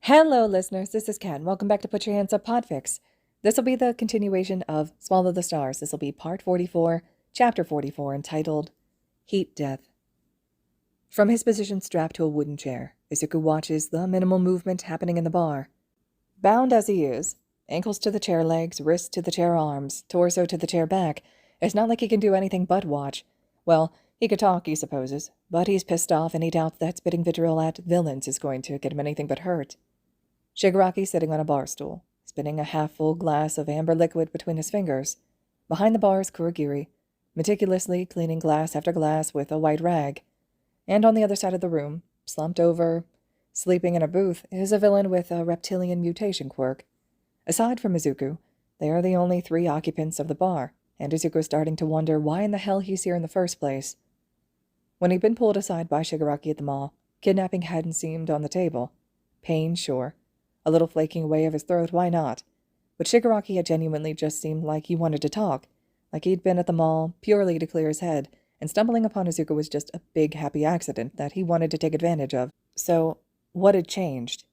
Hello, listeners. This is Kat. Welcome back to Put Your Hands Up Podfics. This will be the continuation of Swallow the Stars. This will be part 44, chapter 44, entitled Heat Death. From his position strapped to a wooden chair, Izuku watches the minimal movement happening in the bar. Bound as he is, ankles to the chair legs, wrists to the chair arms, torso to the chair back, it's not like he can do anything but watch. Well, he could talk, he supposes, but he's pissed off and he doubts that spitting vitriol at villains is going to get him anything but hurt. Shigaraki sitting on a bar stool, spinning a half-full glass of amber liquid between his fingers. Behind the bar is Kurogiri, meticulously cleaning glass after glass with a white rag. And on the other side of the room, slumped over, sleeping in a booth, is a villain with a reptilian mutation quirk. Aside from Izuku, they are the only three occupants of the bar, and Izuku is starting to wonder why in the hell he's here in the first place. When he'd been pulled aside by Shigaraki at the mall, kidnapping hadn't seemed on the table. Pain, sure. A little flaking away of his throat, why not? But Shigaraki had genuinely just seemed like he wanted to talk, like he'd been at the mall purely to clear his head, and stumbling upon Izuku was just a big happy accident that he wanted to take advantage of. So, what had changed?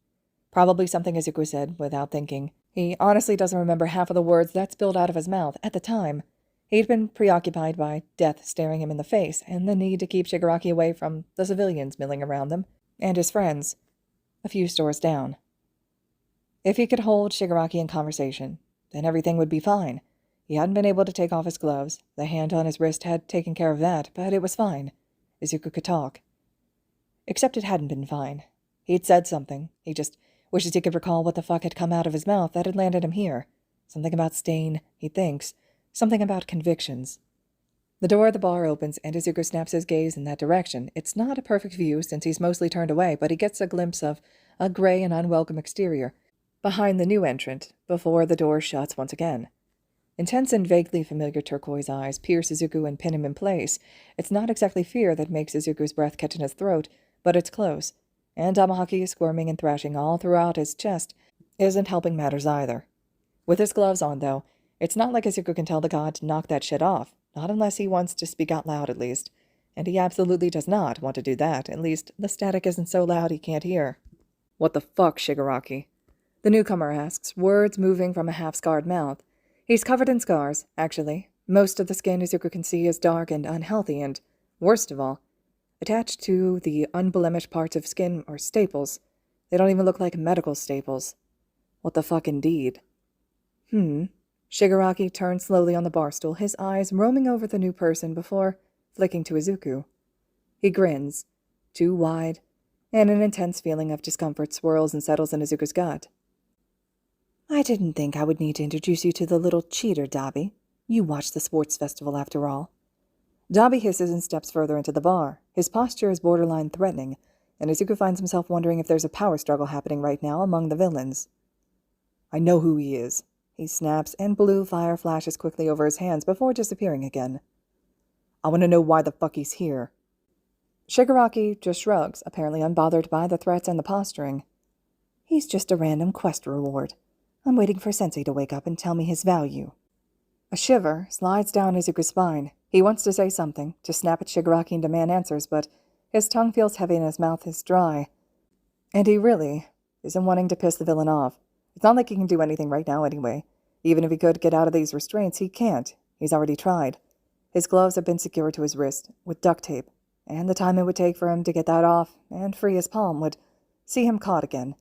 Probably something Izuku said without thinking. He honestly doesn't remember half of the words that spilled out of his mouth at the time. He'd been preoccupied by death staring him in the face, and the need to keep Shigaraki away from the civilians milling around them, and his friends, a few stores down. If he could hold Shigaraki in conversation, then everything would be fine. He hadn't been able to take off his gloves. The hand on his wrist had taken care of that, but it was fine. Izuku could talk. Except it hadn't been fine. He'd said something. He just wishes he could recall what the fuck had come out of his mouth that had landed him here. Something about stain, he thinks. Something about convictions. The door of the bar opens, and Izuku snaps his gaze in that direction. It's not a perfect view, since he's mostly turned away, but he gets a glimpse of a gray and unwelcome exterior behind the new entrant, before the door shuts once again. Intense and vaguely familiar turquoise eyes pierce Izuku and pin him in place. It's not exactly fear that makes Izuku's breath catch in his throat, but it's close, and Tamahaki squirming and thrashing all throughout his chest isn't helping matters either. With his gloves on, though, it's not like Izuku can tell the god to knock that shit off, not unless he wants to speak out loud at least. And he absolutely does not want to do that, at least the static isn't so loud he can't hear. "What the fuck, Shigaraki?" The newcomer asks, words moving from a half-scarred mouth. He's covered in scars, actually. Most of the skin Izuku can see is dark and unhealthy, and, worst of all, attached to the unblemished parts of skin are staples. They don't even look like medical staples. What the fuck indeed? Shigaraki turned slowly on the bar stool, his eyes roaming over the new person before flicking to Izuku. He grins, too wide, and an intense feeling of discomfort swirls and settles in Izuku's gut. "I didn't think I would need to introduce you to the little cheater, Dobby. You watched the sports festival after all." Dobby hisses and steps further into the bar. His posture is borderline threatening, and Izuku finds himself wondering if there's a power struggle happening right now among the villains. "I know who he is," he snaps, and blue fire flashes quickly over his hands before disappearing again. "I want to know why the fuck he's here." Shigaraki just shrugs, apparently unbothered by the threats and the posturing. "He's just a random quest reward. I'm waiting for Sensei to wake up and tell me his value." A shiver slides down Izuku's spine. He wants to say something, to snap at Shigaraki and demand answers, but his tongue feels heavy and his mouth is dry. And he really isn't wanting to piss the villain off. It's not like he can do anything right now anyway. Even if he could get out of these restraints, he can't. He's already tried. His gloves have been secured to his wrist with duct tape, and the time it would take for him to get that off and free his palm would see him caught again.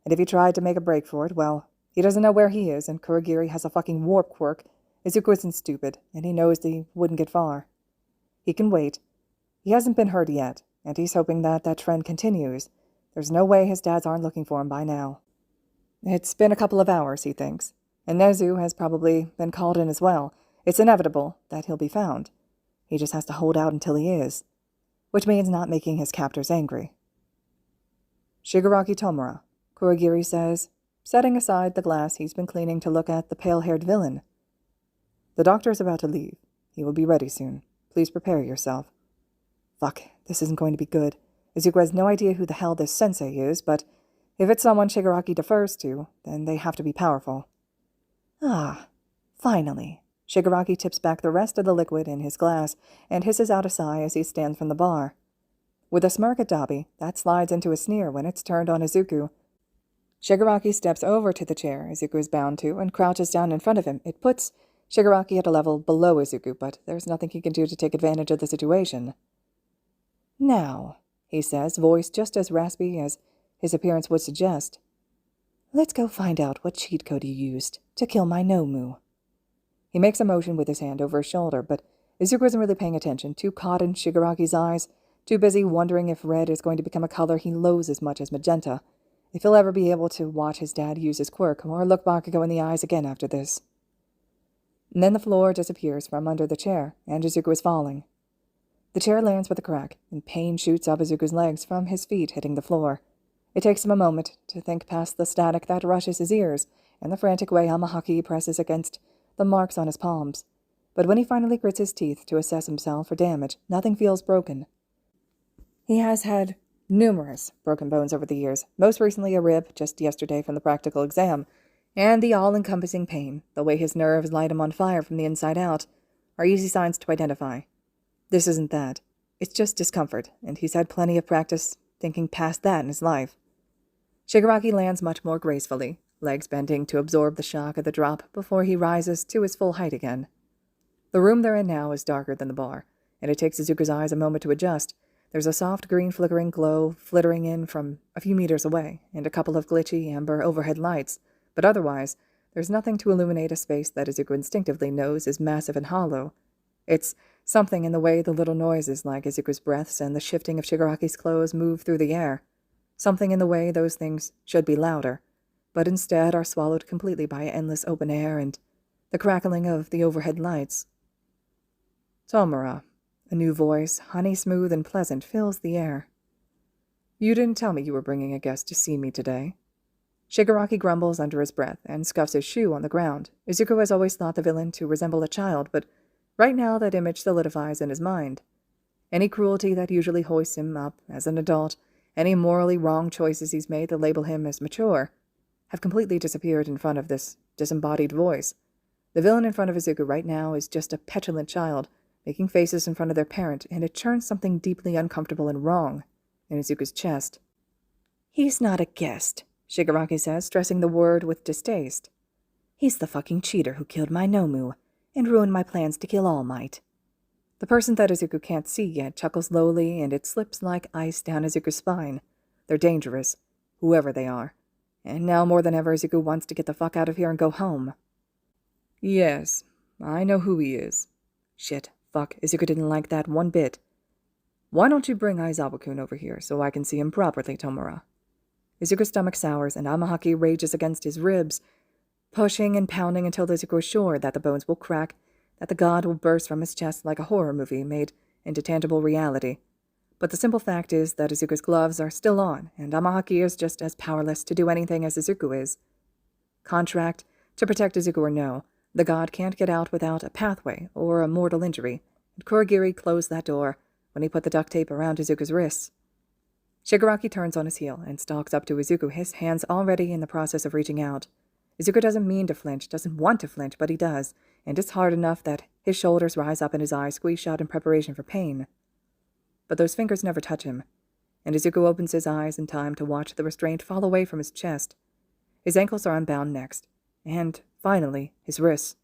And if he tried to make a break for it, well, he doesn't know where he is, and Kurogiri has a fucking warp quirk. Izuku isn't stupid, and he knows that he wouldn't get far. He can wait. He hasn't been hurt yet, and he's hoping that trend continues. There's no way his dads aren't looking for him by now. It's been a couple of hours, he thinks, and Nezu has probably been called in as well. It's inevitable that he'll be found. He just has to hold out until he is, which means not making his captors angry. "Shigaraki Tomura," Kurogiri says, setting aside the glass he's been cleaning to look at the pale-haired villain. "The doctor is about to leave. He will be ready soon. Please prepare yourself." Fuck, this isn't going to be good. Izuku has no idea who the hell this sensei is, but if it's someone Shigaraki defers to, then they have to be powerful. "Ah, finally." Shigaraki tips back the rest of the liquid in his glass and hisses out a sigh as he stands from the bar. With a smirk at Dobby, that slides into a sneer when it's turned on Izuku. Shigaraki steps over to the chair Izuku is bound to and crouches down in front of him. It puts Shigaraki at a level below Izuku, but there's nothing he can do to take advantage of the situation. "Now," he says, voice just as raspy as his appearance would suggest, "let's go find out what cheat code you used to kill my Nomu." He makes a motion with his hand over his shoulder, but Izuku isn't really paying attention, too caught in Shigaraki's eyes, too busy wondering if red is going to become a color he loathes as much as magenta, if he'll ever be able to watch his dad use his quirk or look Bakugo in the eyes again after this. And then the floor disappears from under the chair, and Izuku is falling. The chair lands with a crack, and pain shoots up Izuku's legs from his feet hitting the floor. It takes him a moment to think past the static that rushes his ears and the frantic way Amahaki presses against the marks on his palms. But when he finally grits his teeth to assess himself for damage, nothing feels broken. He has had numerous broken bones over the years, most recently a rib just yesterday from the practical exam, and the all-encompassing pain, the way his nerves light him on fire from the inside out, are easy signs to identify. This isn't that. It's just discomfort, and he's had plenty of practice thinking past that in his life. Shigaraki lands much more gracefully, legs bending to absorb the shock of the drop before he rises to his full height again. The room they're in now is darker than the bar, and it takes Izuku's eyes a moment to adjust. There's a soft green flickering glow flittering in from a few meters away, and a couple of glitchy amber overhead lights, but otherwise, there's nothing to illuminate a space that Izuku instinctively knows is massive and hollow. It's something in the way the little noises like Izuku's breaths and the shifting of Shigaraki's clothes move through the air. Something in the way those things should be louder, but instead are swallowed completely by endless open air and the crackling of the overhead lights. "Tomura," a new voice, honey-smooth and pleasant, fills the air. "You didn't tell me you were bringing a guest to see me today." Shigaraki grumbles under his breath and scuffs his shoe on the ground. Izuku has always thought the villain to resemble a child, but right now that image solidifies in his mind. Any cruelty that usually hoists him up as an adult, any morally wrong choices he's made that label him as mature, have completely disappeared in front of this disembodied voice. The villain in front of Izuku right now is just a petulant child, making faces in front of their parent, and it churns something deeply uncomfortable and wrong in Izuku's chest. "He's not a guest," Shigaraki says, stressing the word with distaste. "He's the fucking cheater who killed my Nomu and ruined my plans to kill All Might." The person that Izuku can't see yet chuckles lowly, and it slips like ice down Izuku's spine. They're dangerous, whoever they are. And now more than ever, Izuku wants to get the fuck out of here and go home. "Yes, I know who he is." Shit, fuck, Izuku didn't like that one bit. "Why don't you bring Aizawa-kun over here so I can see him properly, Tomura?" Izuku's stomach sours, and Amahaki rages against his ribs, pushing and pounding until Izuku is sure that the bones will crack, that the god will burst from his chest like a horror movie made into tangible reality. But the simple fact is that Izuku's gloves are still on, and Amahaki is just as powerless to do anything as Izuku is. Contract to protect Izuku or no, the god can't get out without a pathway or a mortal injury, and Kurogiri closed that door when he put the duct tape around Izuku's wrists. Shigaraki turns on his heel and stalks up to Izuku, his hands already in the process of reaching out. Izuku doesn't mean to flinch, doesn't want to flinch, but he does, and it's hard enough that his shoulders rise up and his eyes squeeze shut in preparation for pain. But those fingers never touch him, and Izuku opens his eyes in time to watch the restraint fall away from his chest. His ankles are unbound next, and, finally, his wrists.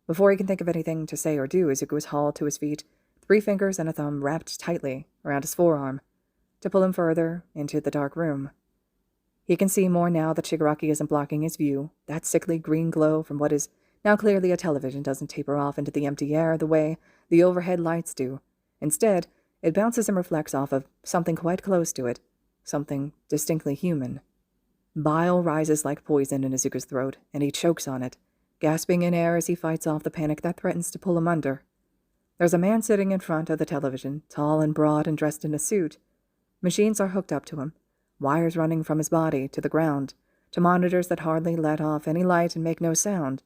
Before he can think of anything to say or do, Izuku is hauled to his feet, 3 fingers and a thumb wrapped tightly around his forearm, to pull him further into the dark room. He can see more now that Shigaraki isn't blocking his view. That sickly green glow from what is now clearly a television doesn't taper off into the empty air the way the overhead lights do. Instead, it bounces and reflects off of something quite close to it, something distinctly human. Bile rises like poison in Izuku's throat, and he chokes on it, gasping in air as he fights off the panic that threatens to pull him under. There's a man sitting in front of the television, tall and broad and dressed in a suit. Machines are hooked up to him, wires running from his body to the ground, to monitors that hardly let off any light and make no sound.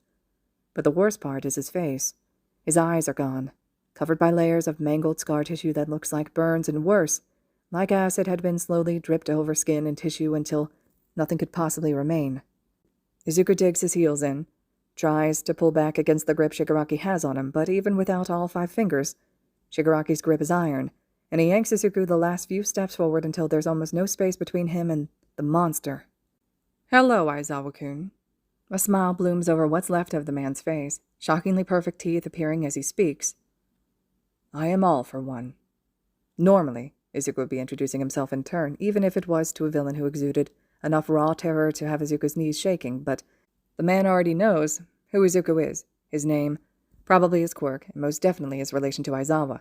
But the worst part is his face. His eyes are gone, covered by layers of mangled scar tissue that looks like burns, and worse, like acid had been slowly dripped over skin and tissue until nothing could possibly remain. Izuku digs his heels in, tries to pull back against the grip Shigaraki has on him, but even without all 5 fingers, Shigaraki's grip is iron, and he yanks Isuku the last few steps forward until there's almost no space between him and the monster. Hello, Aizawa-kun. A smile blooms over what's left of the man's face, shockingly perfect teeth appearing as he speaks. I am all for one. Normally, Izuku would be introducing himself in turn, even if it was to a villain who exuded enough raw terror to have Izuku's knees shaking, but the man already knows who Izuku is, his name, probably his quirk, and most definitely his relation to Aizawa.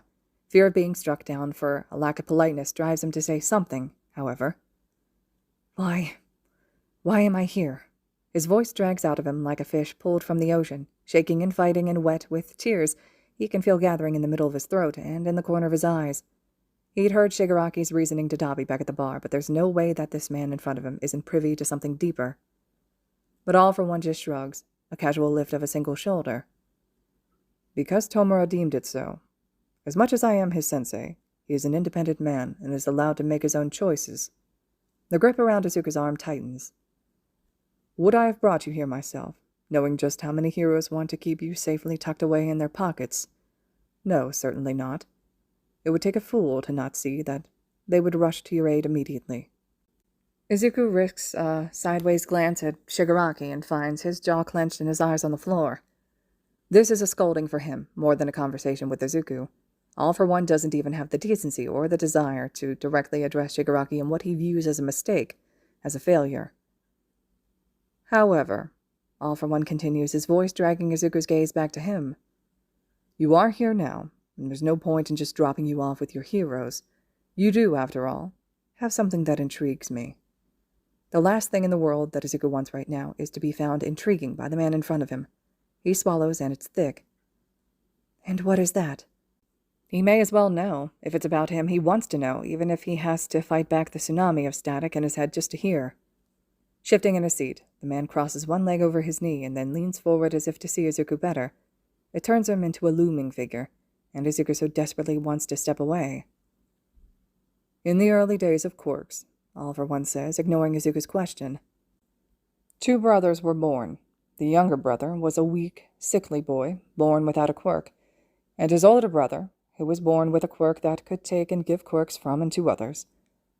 Fear of being struck down for a lack of politeness drives him to say something, however. Why am I here? His voice drags out of him like a fish pulled from the ocean, shaking and fighting and wet with tears he can feel gathering in the middle of his throat and in the corner of his eyes. He'd heard Shigaraki's reasoning to Dobby back at the bar, but there's no way that this man in front of him isn't privy to something deeper. But All for One just shrugs, a casual lift of a single shoulder. Because Tomura deemed it so. As much as I am his sensei, he is an independent man and is allowed to make his own choices. The grip around Izuku's arm tightens. Would I have brought you here myself, knowing just how many heroes want to keep you safely tucked away in their pockets? No, certainly not. It would take a fool to not see that they would rush to your aid immediately. Izuku risks a sideways glance at Shigaraki and finds his jaw clenched and his eyes on the floor. This is a scolding for him, more than a conversation with Izuku. All for One doesn't even have the decency or the desire to directly address Shigaraki in what he views as a mistake, as a failure. However, All for One continues, his voice dragging Izuku's gaze back to him. You are here now, and there's no point in just dropping you off with your heroes. You do, after all, have something that intrigues me. The last thing in the world that Izuku wants right now is to be found intriguing by the man in front of him. He swallows, and it's thick. And what is that? He may as well know. If it's about him, he wants to know, even if he has to fight back the tsunami of static in his head just to hear. Shifting in his seat, the man crosses one leg over his knee and then leans forward as if to see Izuku better. It turns him into a looming figure, and Izuku so desperately wants to step away. In the early days of quirks, All for One says, ignoring Izuku's question. 2 brothers were born. The younger brother was a weak, sickly boy, born without a quirk, and his older brother, who was born with a quirk that could take and give quirks from and to others,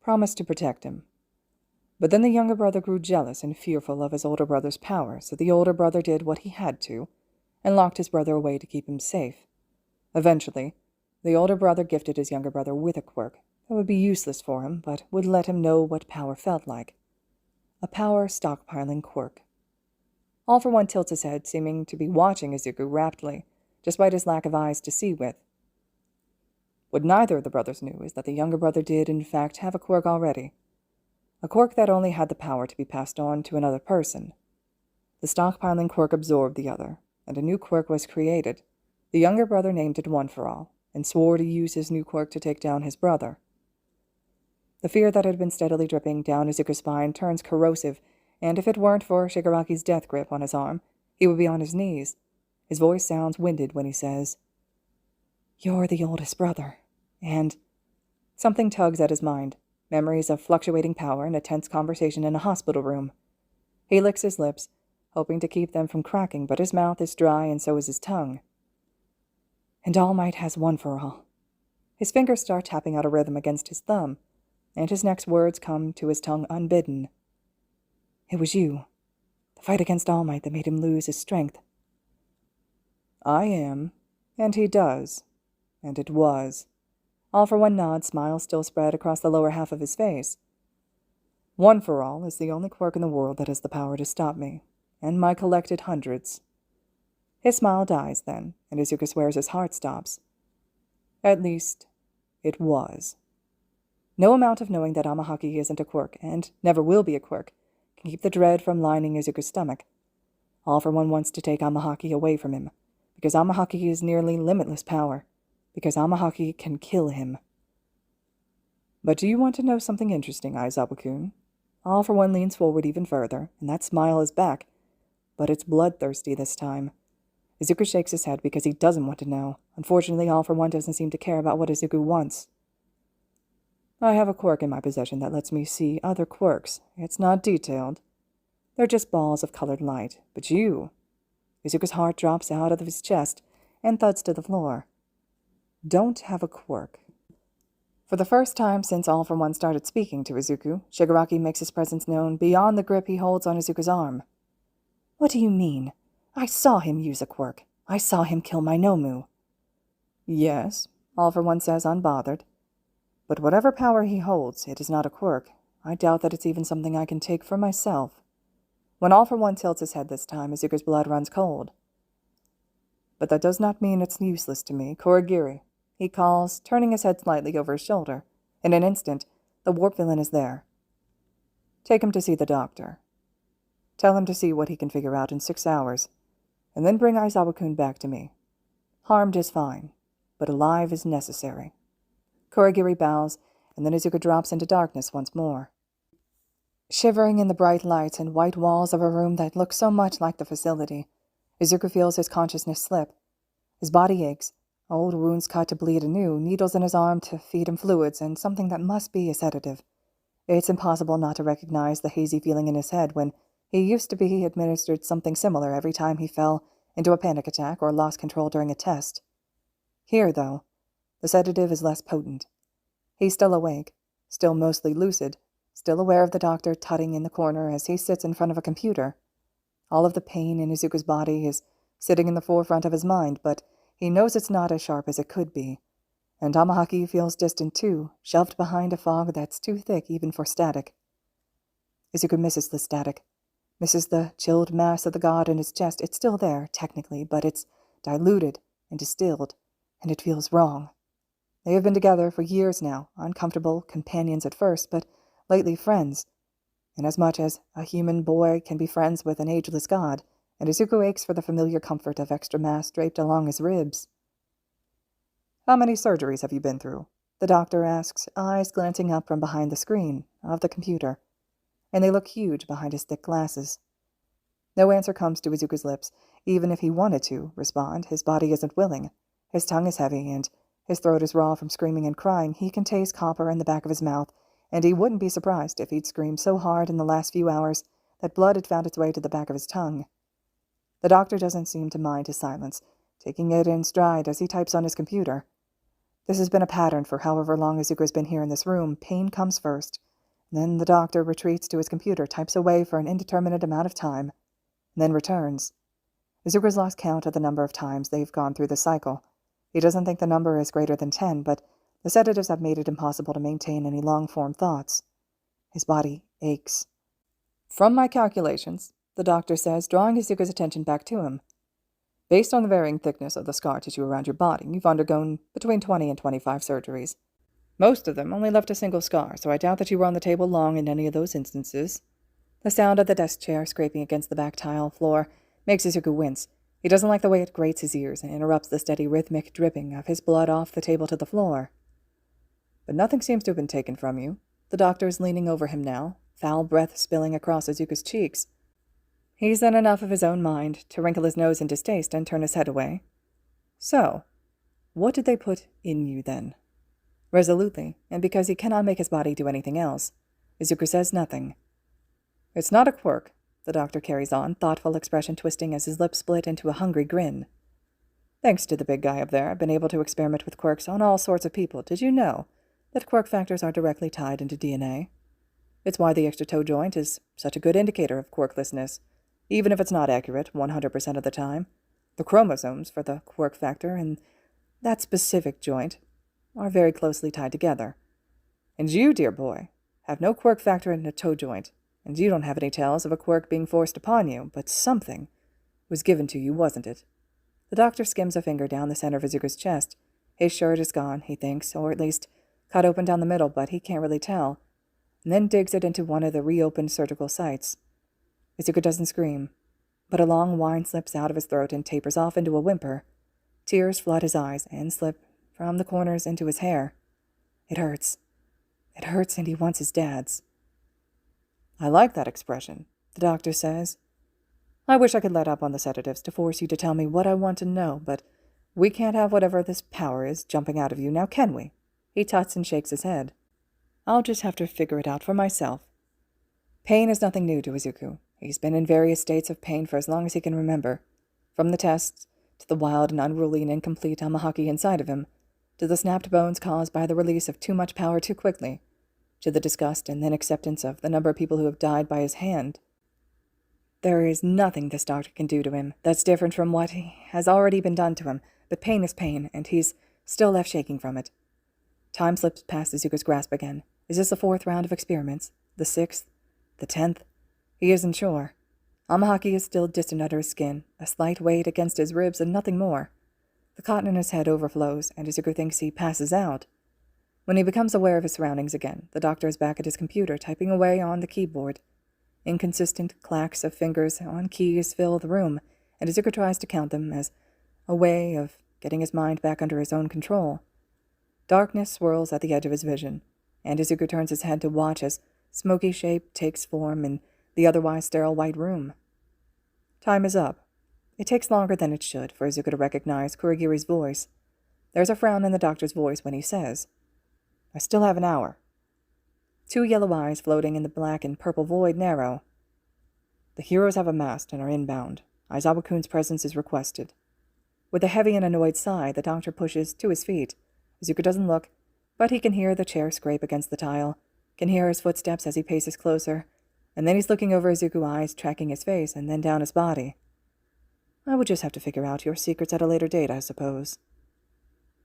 promised to protect him. But then the younger brother grew jealous and fearful of his older brother's power, so the older brother did what he had to, and locked his brother away to keep him safe. Eventually, the older brother gifted his younger brother with a quirk that would be useless for him, but would let him know what power felt like. A power stockpiling quirk. All for One tilts his head, seeming to be watching Izuku raptly, despite his lack of eyes to see with. What neither of the brothers knew is that the younger brother did, in fact, have a quirk already. A quirk that only had the power to be passed on to another person. The stockpiling quirk absorbed the other, and a new quirk was created. The younger brother named it One for All, and swore to use his new quirk to take down his brother. The fear that had been steadily dripping down Izuku's spine turns corrosive, and if it weren't for Shigaraki's death grip on his arm, he would be on his knees. His voice sounds winded when he says, You're the oldest brother, and... Something tugs at his mind, memories of fluctuating power and a tense conversation in a hospital room. He licks his lips, hoping to keep them from cracking, but his mouth is dry and so is his tongue. And All Might has One for All. His fingers start tapping out a rhythm against his thumb, and his next words come to his tongue unbidden. It was you, the fight against All Might that made him lose his strength. I am, and he does, and it was. All for One nod, smile still spread across the lower half of his face. One for All is the only quirk in the world that has the power to stop me, and my collected hundreds. His smile dies then, and Izuku swears his heart stops. At least, it was. No amount of knowing that Amahaki isn't a quirk, and never will be a quirk, can keep the dread from lining Izuku's stomach. All for One wants to take Amahaki away from him, because Amahaki is nearly limitless power, because Amahaki can kill him. But do you want to know something interesting, Aizawa-kun? All for One leans forward even further, and that smile is back, but it's bloodthirsty this time. Izuku shakes his head because he doesn't want to know. Unfortunately, All for One doesn't seem to care about what Izuku wants. I have a quirk in my possession that lets me see other quirks. It's not detailed. They're just balls of colored light. But you... Izuku's heart drops out of his chest and thuds to the floor. Don't have a quirk. For the first time since All for One started speaking to Izuku, Shigaraki makes his presence known beyond the grip he holds on Izuku's arm. What do you mean? I saw him use a quirk. I saw him kill my Nomu. Yes, All for One says, unbothered. But whatever power he holds, it is not a quirk. I doubt that it's even something I can take for myself. When All for One tilts his head this time, Izuku's blood runs cold. But that does not mean it's useless to me. Kurogiri, he calls, turning his head slightly over his shoulder. In an instant, the warp villain is there. Take him to see the doctor. Tell him to see what he can figure out in 6 hours, and then bring Aizawa-kun back to me. Harmed is fine, but alive is necessary. Kurogiri bows, and then Izuku drops into darkness once more. Shivering in the bright lights and white walls of a room that looks so much like the facility, Izuku feels his consciousness slip. His body aches, old wounds cut to bleed anew, needles in his arm to feed him fluids, and something that must be a sedative. It's impossible not to recognize the hazy feeling in his head when he used to be administered something similar every time he fell into a panic attack or lost control during a test. Here, though, the sedative is less potent. He's still awake, still mostly lucid, still aware of the doctor tutting in the corner as he sits in front of a computer. All of the pain in Izuku's body is sitting in the forefront of his mind, but he knows it's not as sharp as it could be. And Tamahaki feels distant too, shoved behind a fog that's too thick even for static. Izuku misses the static, misses the chilled mass of the god in his chest. It's still there, technically, but it's diluted and distilled, and it feels wrong. They have been together for years now, uncomfortable companions at first, but lately friends. Inasmuch as a human boy can be friends with an ageless god, and Izuku aches for the familiar comfort of extra mass draped along his ribs. How many surgeries have you been through? The doctor asks, eyes glancing up from behind the screen of the computer, and they look huge behind his thick glasses. No answer comes to Izuku's lips. Even if he wanted to respond, his body isn't willing. His tongue is heavy, and his throat is raw from screaming and crying. He can taste copper in the back of his mouth, and he wouldn't be surprised if he'd screamed so hard in the last few hours that blood had found its way to the back of his tongue. The doctor doesn't seem to mind his silence, taking it in stride as he types on his computer. This has been a pattern for however long Izuku has been here in this room. Pain comes first. Then the doctor retreats to his computer, types away for an indeterminate amount of time, and then returns. Izuku's lost count of the number of times they've gone through the cycle. He doesn't think the number is greater than 10, but the sedatives have made it impossible to maintain any long-form thoughts. His body aches. From my calculations, the doctor says, drawing Izuku's attention back to him. Based on the varying thickness of the scar tissue around your body, you've undergone between 20 and 25 surgeries. Most of them only left a single scar, so I doubt that you were on the table long in any of those instances. The sound of the desk chair scraping against the back tile floor makes Izuku wince. He doesn't like the way it grates his ears and interrupts the steady rhythmic dripping of his blood off the table to the floor. But nothing seems to have been taken from you. The doctor is leaning over him now, foul breath spilling across Izuku's cheeks. He's in enough of his own mind to wrinkle his nose in distaste and turn his head away. So, what did they put in you then? Resolutely, and because he cannot make his body do anything else, Izuku says nothing. It's not a quirk, the doctor carries on, thoughtful expression twisting as his lips split into a hungry grin. Thanks to the big guy up there, I've been able to experiment with quirks on all sorts of people. Did you know that quirk factors are directly tied into DNA? It's why the extra toe joint is such a good indicator of quirklessness, even if it's not accurate 100% of the time. The chromosomes for the quirk factor in that specific joint are very closely tied together. And you, dear boy, have no quirk factor in a toe joint, and you don't have any tales of a quirk being forced upon you, but something was given to you, wasn't it? The doctor skims a finger down the center of Izuku's chest. His shirt is gone, he thinks, or at least cut open down the middle, but he can't really tell, and then digs it into one of the reopened surgical sites. Izuku doesn't scream, but a long whine slips out of his throat and tapers off into a whimper. Tears flood his eyes and slip from the corners into his hair. It hurts. It hurts, and he wants his dad's. I like that expression, the doctor says. I wish I could let up on the sedatives to force you to tell me what I want to know, but we can't have whatever this power is jumping out of you, now can we? He tuts and shakes his head. I'll just have to figure it out for myself. Pain is nothing new to Izuku. He's been in various states of pain for as long as he can remember, from the tests to the wild and unruly and incomplete Tamahaki inside of him. To the snapped bones caused by the release of too much power too quickly, to the disgust and then acceptance of the number of people who have died by his hand. There is nothing this doctor can do to him that's different from what has already been done to him, but pain is pain, and he's still left shaking from it. Time slips past Izuku's grasp again. Is this the 4th round of experiments? The 6th? The 10th? He isn't sure. Amahaki is still distant under his skin, a slight weight against his ribs and nothing more. The cotton in his head overflows, and Izuku thinks he passes out. When he becomes aware of his surroundings again, the doctor is back at his computer, typing away on the keyboard. Inconsistent clacks of fingers on keys fill the room, and Izuku tries to count them as a way of getting his mind back under his own control. Darkness swirls at the edge of his vision, and Izuku turns his head to watch as smoky shape takes form in the otherwise sterile white room. Time is up. It takes longer than it should for Izuku to recognize Kurogiri's voice. There's a frown in the doctor's voice when he says, "I still have an hour." 2 yellow eyes floating in the black and purple void narrow. "The heroes have amassed and are inbound. Aizawa-kun's presence is requested." With a heavy and annoyed sigh, the doctor pushes to his feet. Izuku doesn't look, but he can hear the chair scrape against the tile, can hear his footsteps as he paces closer, and then he's looking over Izuku's eyes, tracking his face, and then down his body. "I would just have to figure out your secrets at a later date, I suppose."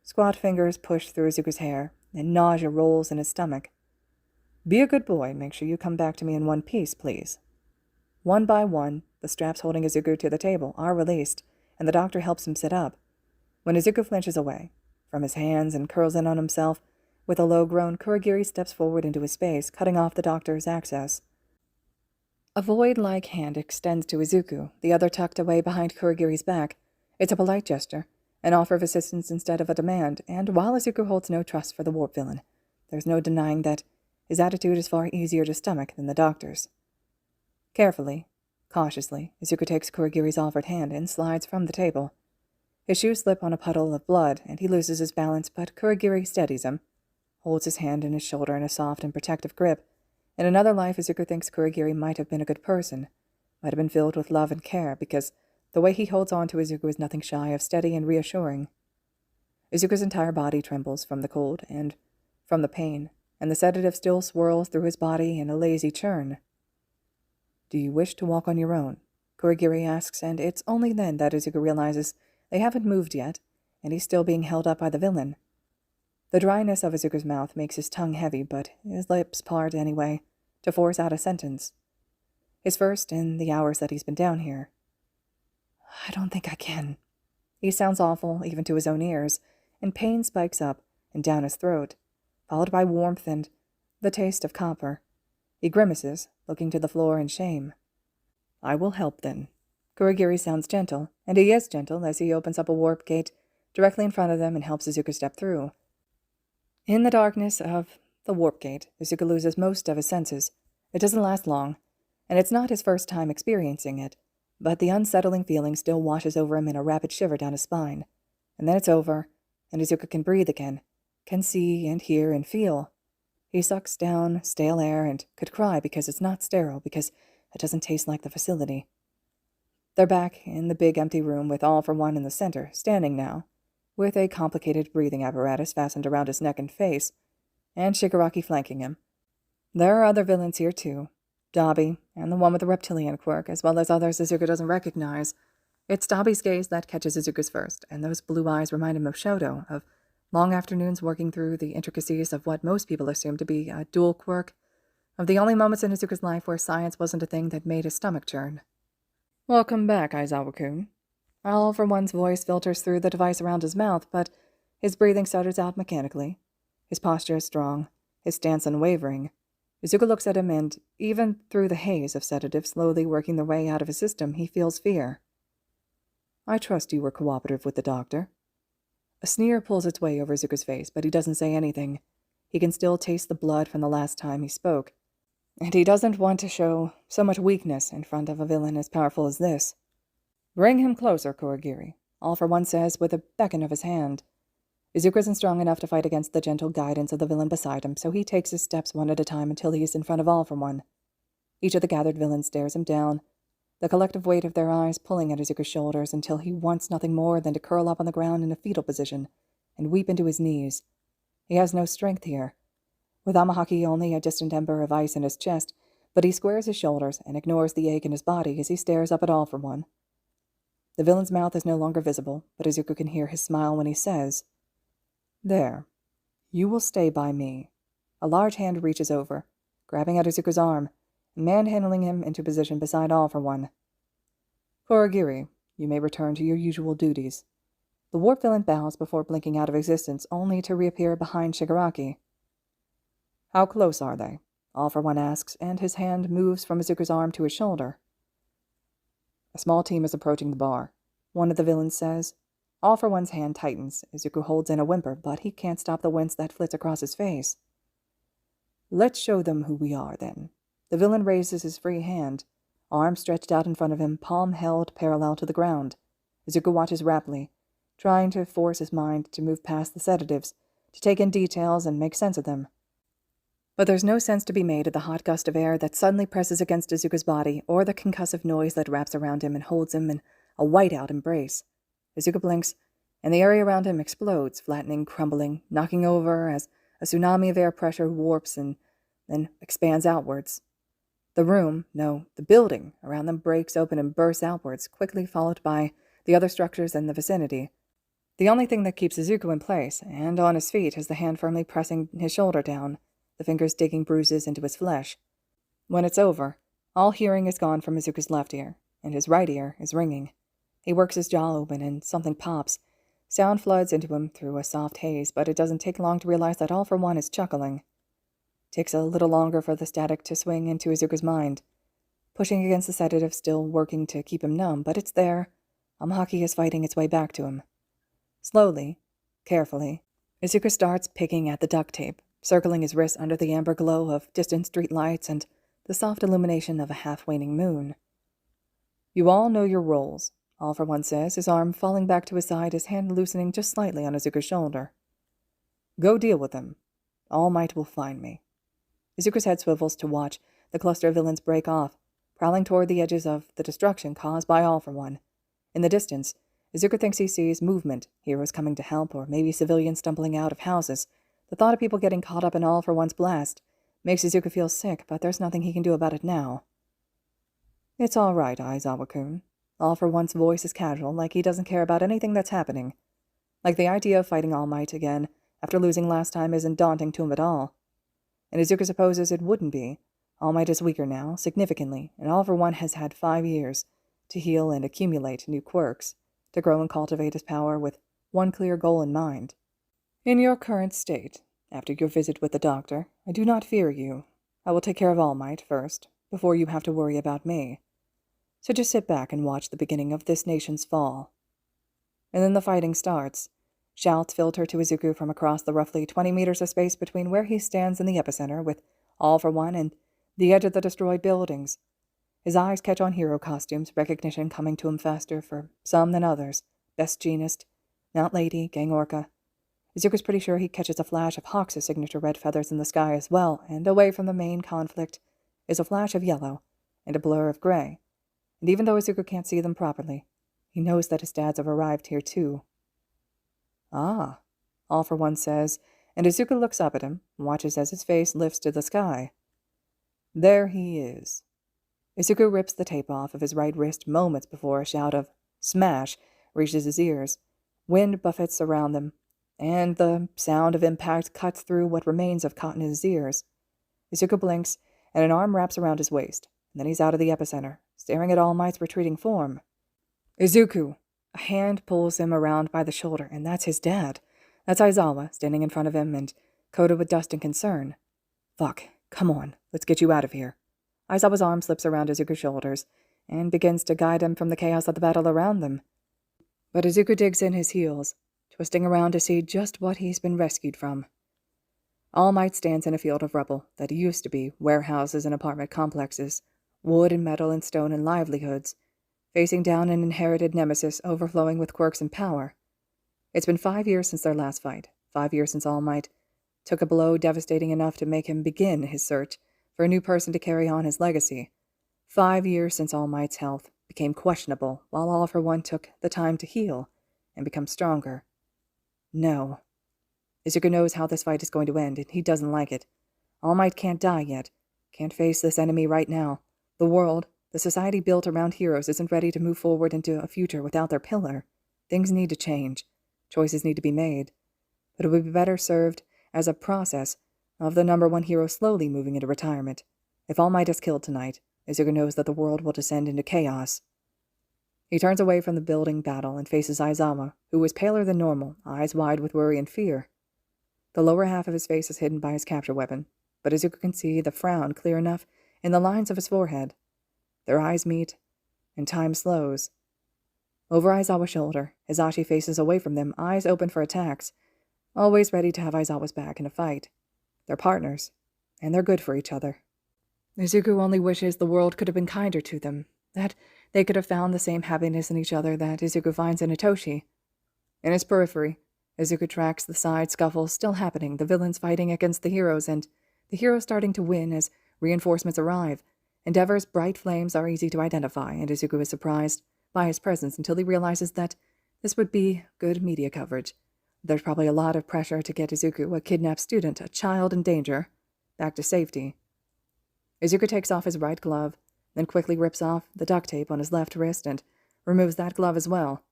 Squat fingers push through Izuku's hair, and nausea rolls in his stomach. "Be a good boy, make sure you come back to me in one piece, please." One by one, the straps holding Izuku to the table are released, and the doctor helps him sit up. When Izuku flinches away from his hands and curls in on himself, with a low groan, Kurogiri steps forward into his space, cutting off the doctor's access. A void-like hand extends to Izuku, the other tucked away behind Kurogiri's back. It's a polite gesture, an offer of assistance instead of a demand, and while Izuku holds no trust for the warp villain, there's no denying that his attitude is far easier to stomach than the doctor's. Carefully, cautiously, Izuku takes Kurogiri's offered hand and slides from the table. His shoes slip on a puddle of blood, and he loses his balance, but Kurogiri steadies him, holds his hand in his shoulder in a soft and protective grip. In another life, Izuku thinks Kurogiri might have been a good person, might have been filled with love and care, because the way he holds on to Izuku is nothing shy of steady and reassuring. Izuku's entire body trembles from the cold and from the pain, and the sedative still swirls through his body in a lazy churn. "Do you wish to walk on your own?" Kurogiri asks, and it's only then that Izuku realizes they haven't moved yet, and he's still being held up by the villain. The dryness of Izuku's mouth makes his tongue heavy, but his lips part anyway, to force out a sentence. His first in the hours that he's been down here. "I don't think I can." He sounds awful, even to his own ears, and pain spikes up and down his throat, followed by warmth and the taste of copper. He grimaces, looking to the floor in shame. "I will help, then." Kurogiri sounds gentle, and he is gentle as he opens up a warp gate directly in front of them and helps Izuku step through. In the darkness of the warp gate, Izuku loses most of his senses. It doesn't last long, and it's not his first time experiencing it, but the unsettling feeling still washes over him in a rapid shiver down his spine. And then it's over, and Izuku can breathe again, can see and hear and feel. He sucks down stale air and could cry because it's not sterile, because it doesn't taste like the facility. They're back in the big empty room with All for One in the center, standing now, with a complicated breathing apparatus fastened around his neck and face, and Shigaraki flanking him. There are other villains here too, Dobby, and the one with the reptilian quirk, as well as others Izuku doesn't recognize. It's Dobby's gaze that catches Izuku's first, and those blue eyes remind him of Shoto, of long afternoons working through the intricacies of what most people assume to be a dual quirk, of the only moments in Izuku's life where science wasn't a thing that made his stomach churn. "Welcome back, Aizawa-kun." All for One's voice filters through the device around his mouth, but his breathing stutters out mechanically. His posture is strong, his stance unwavering. Izuku looks at him, and even through the haze of sedatives slowly working their way out of his system, he feels fear. "I trust you were cooperative with the doctor." A sneer pulls its way over Izuku's face, but he doesn't say anything. He can still taste the blood from the last time he spoke, and he doesn't want to show so much weakness in front of a villain as powerful as this. "Bring him closer, Kurogiri," All for One says with a beckon of his hand. Izuku isn't strong enough to fight against the gentle guidance of the villain beside him, so he takes his steps one at a time until he is in front of All for One. Each of the gathered villains stares him down, the collective weight of their eyes pulling at Izuku's shoulders until he wants nothing more than to curl up on the ground in a fetal position and weep into his knees. He has no strength here, with Amahaki only a distant ember of ice in his chest, but he squares his shoulders and ignores the ache in his body as he stares up at All for One. The villain's mouth is no longer visible, but Izuku can hear his smile when he says, "There. You will stay by me." A large hand reaches over, grabbing at Izuku's arm, and manhandling him into position beside All for One. "Kurogiri, you may return to your usual duties." The warp villain bows before blinking out of existence, only to reappear behind Shigaraki. "How close are they?" All for One asks, and his hand moves from Izuku's arm to his shoulder. "A small team is approaching the bar," one of the villains says. All for One's hand tightens. Izuku holds in a whimper, but he can't stop the wince that flits across his face. "Let's show them who we are, then." The villain raises his free hand, arm stretched out in front of him, palm held parallel to the ground. Izuku watches raptly, trying to force his mind to move past the sedatives, to take in details and make sense of them. But there's no sense to be made of the hot gust of air that suddenly presses against Izuku's body, or the concussive noise that wraps around him and holds him in a white-out embrace. Izuku blinks, and the area around him explodes, flattening, crumbling, knocking over as a tsunami of air pressure warps and then expands outwards. The room, no, the building around them breaks open and bursts outwards, quickly followed by the other structures in the vicinity. The only thing that keeps Izuku in place and on his feet is the hand firmly pressing his shoulder down, the fingers digging bruises into his flesh. When it's over, all hearing is gone from Izuku's left ear, and his right ear is ringing. He works his jaw open, and something pops. Sound floods into him through a soft haze, but it doesn't take long to realize that All for One is chuckling. Takes a little longer for the static to swing into Izuku's mind, pushing against the sedative, still working to keep him numb, but it's there. Amahaki is fighting its way back to him. Slowly, carefully, Izuku starts picking at the duct tape, circling his wrist under the amber glow of distant street lights and the soft illumination of a half-waning moon. "You all know your roles," All for One says, his arm falling back to his side, his hand loosening just slightly on Izuku's shoulder. "Go deal with them. All Might will find me." Izuku's head swivels to watch the cluster of villains break off, prowling toward the edges of the destruction caused by All for One. In the distance, Izuku thinks he sees movement, heroes coming to help, or maybe civilians stumbling out of houses. The thought of people getting caught up in All for One's blast makes Izuku feel sick, but there's nothing he can do about it now. "It's all right, Aizawa-kun." All for One's voice is casual, like he doesn't care about anything that's happening. Like the idea of fighting All Might again after losing last time isn't daunting to him at all. And Izuku supposes it wouldn't be. All Might is weaker now, significantly, and All for One has had 5 years to heal and accumulate new quirks, to grow and cultivate his power with one clear goal in mind. "In your current state, after your visit with the doctor, I do not fear you. I will take care of All Might first, before you have to worry about me. So just sit back and watch the beginning of this nation's fall." And then the fighting starts. Shouts filter to Izuku from across the roughly 20 meters of space between where he stands in the epicenter, with All for One and the edge of the destroyed buildings. His eyes catch on hero costumes, recognition coming to him faster for some than others. Best Jeanist, Mount Lady, Gang Orca. Izuku's pretty sure he catches a flash of Hawks' signature red feathers in the sky as well, and away from the main conflict is a flash of yellow and a blur of gray. And even though Izuku can't see them properly, he knows that his dads have arrived here too. "Ah," All for One says, and Izuku looks up at him and watches as his face lifts to the sky. "There he is." Izuku rips the tape off of his right wrist moments before a shout of "smash" reaches his ears. Wind buffets around them, and the sound of impact cuts through what remains of cotton in his ears. Izuku blinks, and an arm wraps around his waist, and then he's out of the epicenter, staring at All Might's retreating form. "Izuku!" A hand pulls him around by the shoulder, and that's his dad. That's Aizawa, standing in front of him and coated with dust and concern. "Fuck, come on, let's get you out of here." Aizawa's arm slips around Izuku's shoulders and begins to guide him from the chaos of the battle around them. But Izuku digs in his heels, twisting around to see just what he's been rescued from. All Might stands in a field of rubble that used to be warehouses and apartment complexes, wood and metal and stone and livelihoods, facing down an inherited nemesis overflowing with quirks and power. It's been 5 years since their last fight, 5 years since All Might took a blow devastating enough to make him begin his search for a new person to carry on his legacy. 5 years since All Might's health became questionable, while All for One took the time to heal and become stronger. No, Izuku knows how this fight is going to end, and he doesn't like it. All Might can't die yet. Can't face this enemy right now. The world, the society built around heroes, isn't ready to move forward into a future without their pillar. Things need to change. Choices need to be made. But it would be better served as a process of the number one hero slowly moving into retirement. If All Might is killed tonight, Izuku knows that the world will descend into chaos. He turns away from the building battle and faces Aizawa, who was paler than normal, eyes wide with worry and fear. The lower half of his face is hidden by his capture weapon, but Izuku can see the frown clear enough in the lines of his forehead. Their eyes meet, and time slows. Over Aizawa's shoulder, Hizashi faces away from them, eyes open for attacks, always ready to have Aizawa's back in a fight. They're partners, and they're good for each other. Izuku only wishes the world could have been kinder to them, that they could have found the same happiness in each other that Izuku finds in Itoshi. In his periphery, Izuku tracks the side scuffles still happening, the villains fighting against the heroes, and the heroes starting to win as reinforcements arrive. Endeavor's bright flames are easy to identify, and Izuku is surprised by his presence until he realizes that this would be good media coverage. There's probably a lot of pressure to get Izuku, a kidnapped student, a child in danger, back to safety. Izuku takes off his right glove, then quickly rips off the duct tape on his left wrist and removes that glove as well.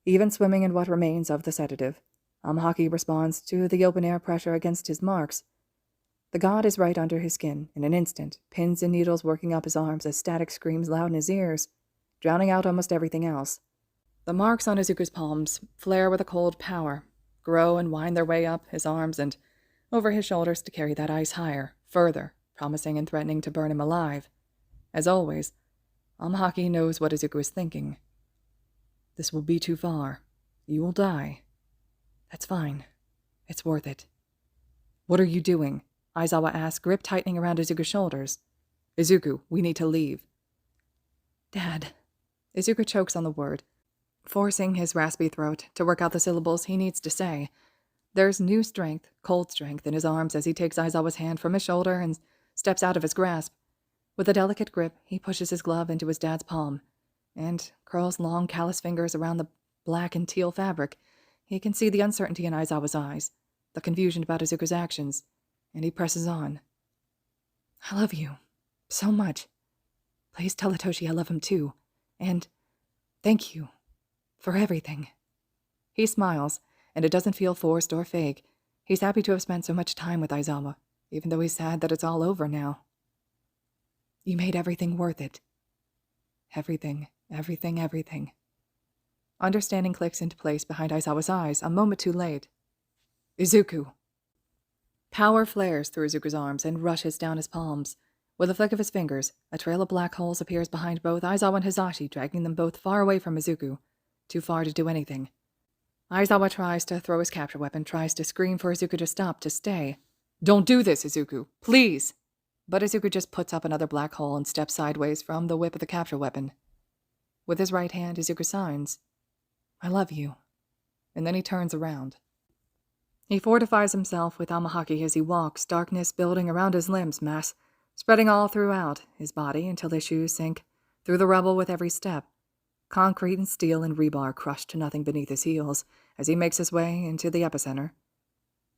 Even swimming in what remains of the sedative, Amahaki responds to the open-air pressure against his marks. The god is right under his skin in an instant, pins and needles working up his arms as static screams loud in his ears, drowning out almost everything else. The marks on Izuku's palms flare with a cold power, grow and wind their way up his arms and over his shoulders to carry that ice higher, further, promising and threatening to burn him alive. As always, Amahaki knows what Izuku is thinking. This will be too far. You will die. That's fine. It's worth it. What are you doing? Aizawa asks, grip tightening around Izuku's shoulders. Izuku, we need to leave. Dad. Izuku chokes on the word, forcing his raspy throat to work out the syllables he needs to say. There's new strength, cold strength, in his arms as he takes Aizawa's hand from his shoulder and steps out of his grasp. With a delicate grip, he pushes his glove into his dad's palm and curls long, callous fingers around the black and teal fabric. He can see the uncertainty in Aizawa's eyes, the confusion about Izuku's actions, and he presses on. I love you. So much. Please tell Itoshi I love him too. And thank you. For everything. He smiles, and it doesn't feel forced or fake. He's happy to have spent so much time with Aizawa, even though he's sad that it's all over now. You made everything worth it. Everything, everything, everything. Understanding clicks into place behind Aizawa's eyes, a moment too late. Izuku. Power flares through Izuku's arms and rushes down his palms. With a flick of his fingers, a trail of black holes appears behind both Aizawa and Hizashi, dragging them both far away from Izuku, too far to do anything. Aizawa tries to throw his capture weapon, tries to scream for Izuku to stop, to stay. Don't do this, Izuku, please! But Izuku just puts up another black hole and steps sideways from the whip of the capture weapon. With his right hand, Izuku signs, I love you. And then he turns around. He fortifies himself with Amahaki as he walks, darkness building around his limbs, mass spreading all throughout his body until his shoes sink through the rubble with every step. Concrete and steel and rebar crushed to nothing beneath his heels as he makes his way into the epicenter,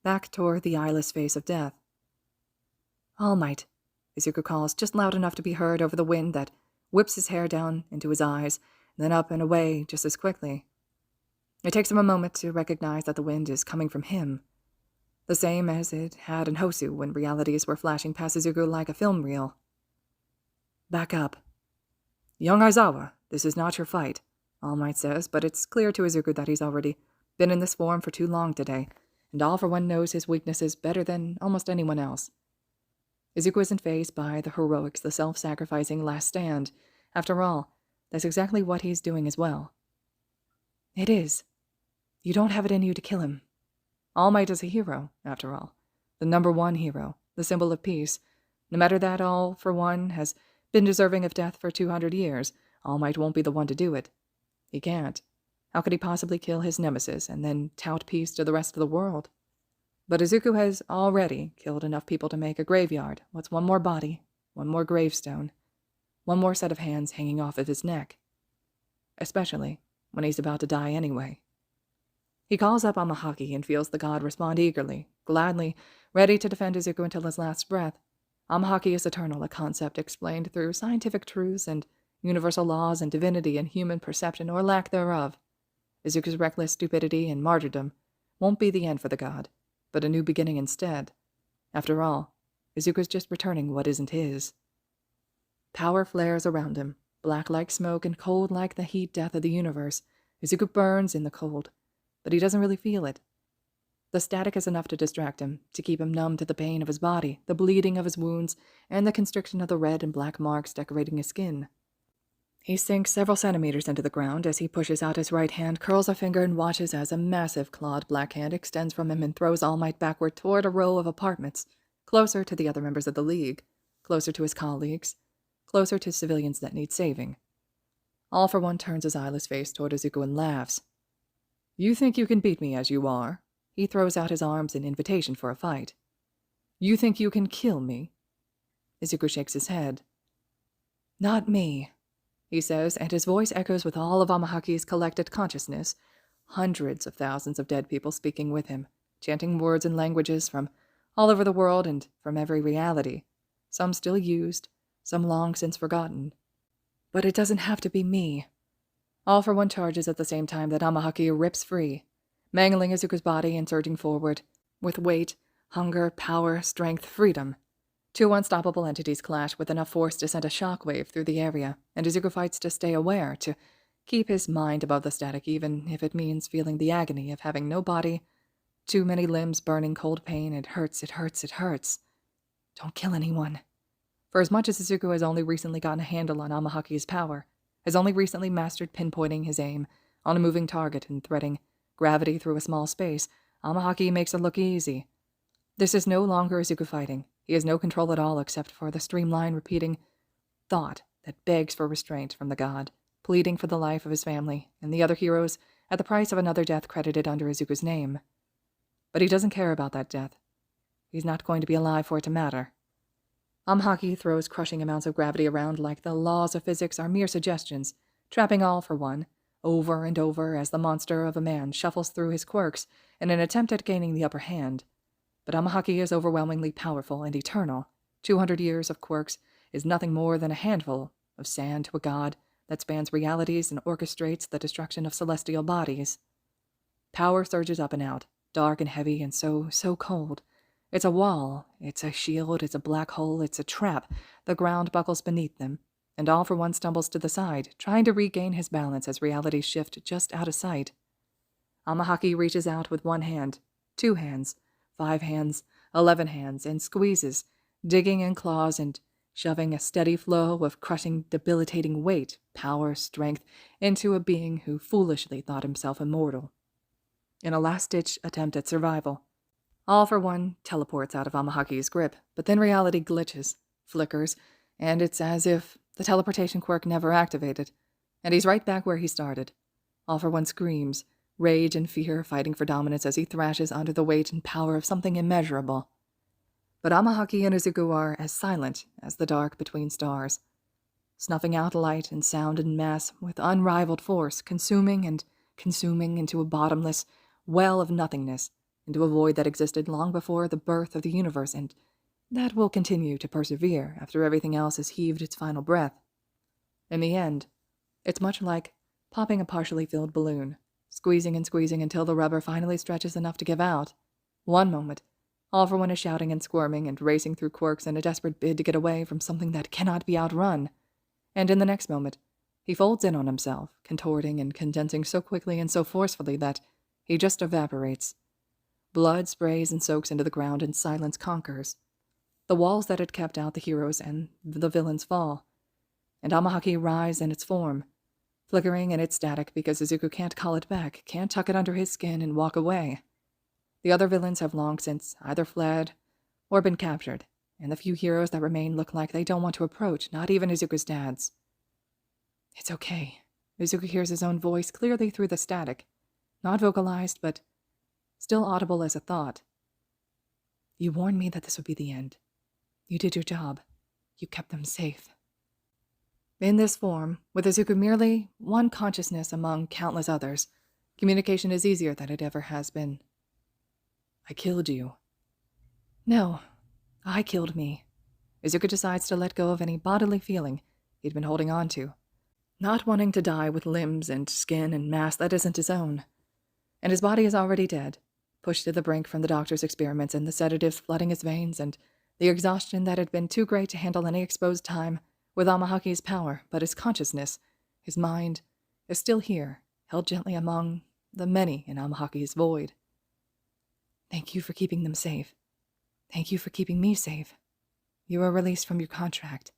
back toward the eyeless face of death. All Might, Izuku calls, just loud enough to be heard over the wind that whips his hair down into his eyes, then up and away just as quickly. It takes him a moment to recognize that the wind is coming from him, the same as it had in Hosu when realities were flashing past Izuku like a film reel. Back up. Young Aizawa, this is not your fight, All Might says, but it's clear to Izuku that he's already been in this form for too long today, and All for One knows his weaknesses better than almost anyone else. Izuku isn't fazed by the heroics, the self-sacrificing last stand. After all, that's exactly what he's doing as well. It is. You don't have it in you to kill him. All Might is a hero, after all. The number one hero, the symbol of peace. No matter that All for One has been deserving of death for 200 years, All Might won't be the one to do it. He can't. How could he possibly kill his nemesis and then tout peace to the rest of the world? But Izuku has already killed enough people to make a graveyard. What's one more body, one more gravestone, one more set of hands hanging off of his neck? Especially when he's about to die anyway. He calls up Amahaki and feels the god respond eagerly, gladly, ready to defend Izuku until his last breath. Amahaki is eternal, a concept explained through scientific truths and universal laws and divinity and human perception or lack thereof. Izuku's reckless stupidity and martyrdom won't be the end for the god, but a new beginning instead. After all, Izuku's just returning what isn't his. Power flares around him, black like smoke and cold like the heat death of the universe. Izuku burns in the cold, but he doesn't really feel it. The static is enough to distract him, to keep him numb to the pain of his body, the bleeding of his wounds, and the constriction of the red and black marks decorating his skin. He sinks several centimeters into the ground as he pushes out his right hand, curls a finger, and watches as a massive clawed black hand extends from him and throws All Might backward toward a row of apartments, closer to the other members of the League, closer to his colleagues, closer to civilians that need saving. All for One turns his eyeless face toward Izuku and laughs. "You think you can beat me as you are?" He throws out his arms in invitation for a fight. "You think you can kill me?" Izuku shakes his head. "Not me," he says, and his voice echoes with all of Amahaki's collected consciousness, hundreds of thousands of dead people speaking with him, chanting words and languages from all over the world and from every reality, some still used, some long since forgotten. But it doesn't have to be me. All for One charges at the same time that Amahaki rips free, mangling Izuku's body and surging forward, with weight, hunger, power, strength, freedom. Two unstoppable entities clash with enough force to send a shockwave through the area, and Izuku fights to stay aware, to keep his mind above the static even if it means feeling the agony of having no body, too many limbs burning cold pain. It hurts, it hurts, it hurts. Don't kill anyone. For as much as Izuku has only recently gotten a handle on Amahaki's power, has only recently mastered pinpointing his aim on a moving target and threading gravity through a small space, Amahaki makes it look easy. This is no longer Izuku fighting. He has no control at all except for the streamline repeating thought that begs for restraint from the god, pleading for the life of his family and the other heroes at the price of another death credited under Izuku's name. But he doesn't care about that death. He's not going to be alive for it to matter. Amahaki throws crushing amounts of gravity around like the laws of physics are mere suggestions, trapping All for One, over and over as the monster of a man shuffles through his quirks in an attempt at gaining the upper hand. But Amahaki is overwhelmingly powerful and eternal. 200 years of quirks is nothing more than a handful of sand to a god that spans realities and orchestrates the destruction of celestial bodies. Power surges up and out, dark and heavy and so cold. It's a wall, it's a shield, it's a black hole, it's a trap. The ground buckles beneath them, and All for One stumbles to the side, trying to regain his balance as realities shift just out of sight. Amahaki reaches out with one hand, 2 hands, 5 hands, 11 hands, and squeezes, digging in claws and shoving a steady flow of crushing, debilitating weight, power, strength, into a being who foolishly thought himself immortal. In a last-ditch attempt at survival, All for One teleports out of Amahaki's grip, but then reality glitches, flickers, and it's as if the teleportation quirk never activated, and he's right back where he started. All for One screams, rage and fear fighting for dominance as he thrashes under the weight and power of something immeasurable. But Amahaki and Izuku are as silent as the dark between stars, snuffing out light and sound and mass with unrivaled force, consuming and consuming into a bottomless well of nothingness, into a void that existed long before the birth of the universe, and that will continue to persevere after everything else has heaved its final breath. In the end, it's much like popping a partially filled balloon, squeezing and squeezing until the rubber finally stretches enough to give out. One moment, All for One is shouting and squirming and racing through quirks in a desperate bid to get away from something that cannot be outrun. And in the next moment, he folds in on himself, contorting and condensing so quickly and so forcefully that he just evaporates. Blood sprays and soaks into the ground and silence conquers. The walls that had kept out the heroes and the villains fall, and Amahaki writhes in its form, flickering in its static because Izuku can't call it back, can't tuck it under his skin and walk away. The other villains have long since either fled or been captured, and the few heroes that remain look like they don't want to approach, not even Izuku's dad's. It's okay. Izuku hears his own voice clearly through the static, not vocalized, but still audible as a thought. You warned me that this would be the end. You did your job. You kept them safe. In this form, with Izuku merely one consciousness among countless others, Communication is easier than it ever has been. I killed you. No, I killed me. Izuku decides to let go of any bodily feeling he'd been holding on to, not wanting to die with limbs and skin and mass that isn't his own. And his body is already dead, pushed to the brink from the doctor's experiments and the sedatives flooding his veins and the exhaustion that had been too great to handle any exposed time with Amahaki's power, but his consciousness, his mind, is still here, held gently among the many in Amahaki's void. Thank you for keeping them safe. Thank you for keeping me safe. You are released from your contract.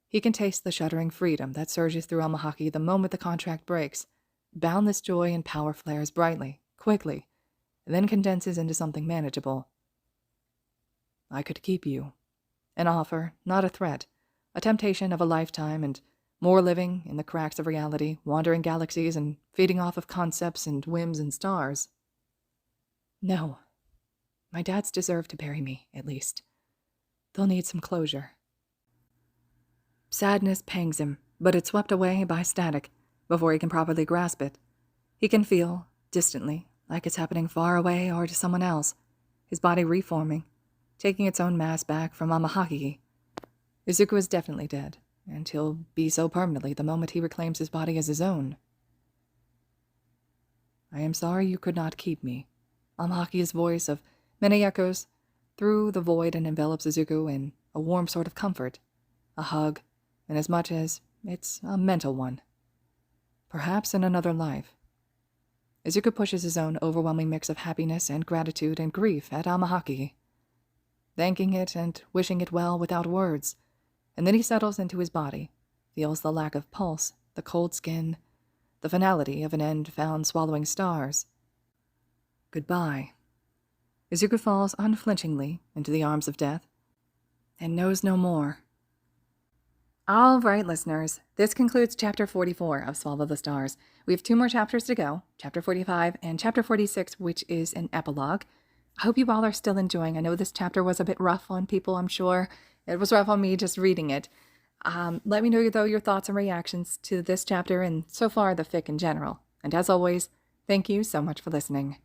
He can taste the shuddering freedom that surges through Amahaki the moment the contract breaks. Boundless joy and power flares brightly, quickly, and then condenses into something manageable. I could keep you. An offer, not a threat, a temptation of a lifetime, and more living in the cracks of reality, wandering galaxies and feeding off of concepts and whims and stars. No. My dads deserve to bury me, at least. They'll need some closure. Sadness pangs him, but it's swept away by static before he can properly grasp it. He can feel, distantly, like it's happening far away or to someone else, his body reforming, taking its own mass back from Amahaki. Izuku is definitely dead, and he'll be so permanently the moment he reclaims his body as his own. I am sorry you could not keep me. Amahaki's voice of many echoes through the void and envelops Izuku in a warm sort of comfort, a hug, inasmuch as it's a mental one. Perhaps in another life. Izuku pushes his own overwhelming mix of happiness and gratitude and grief at Amahaki, thanking it and wishing it well without words, and then he settles into his body, feels the lack of pulse, the cold skin, the finality of an end found swallowing stars. Goodbye. Izuku falls unflinchingly into the arms of death, and knows no more. All right, listeners, this concludes Chapter 44 of Swallow the Stars. We have 2 more chapters to go, Chapter 45 and Chapter 46, which is an epilogue. I hope you all are still enjoying. I know this chapter was a bit rough on people, I'm sure. It was rough on me just reading it. Let me know, though, your thoughts and reactions to this chapter and so far the fic in general. And as always, thank you so much for listening.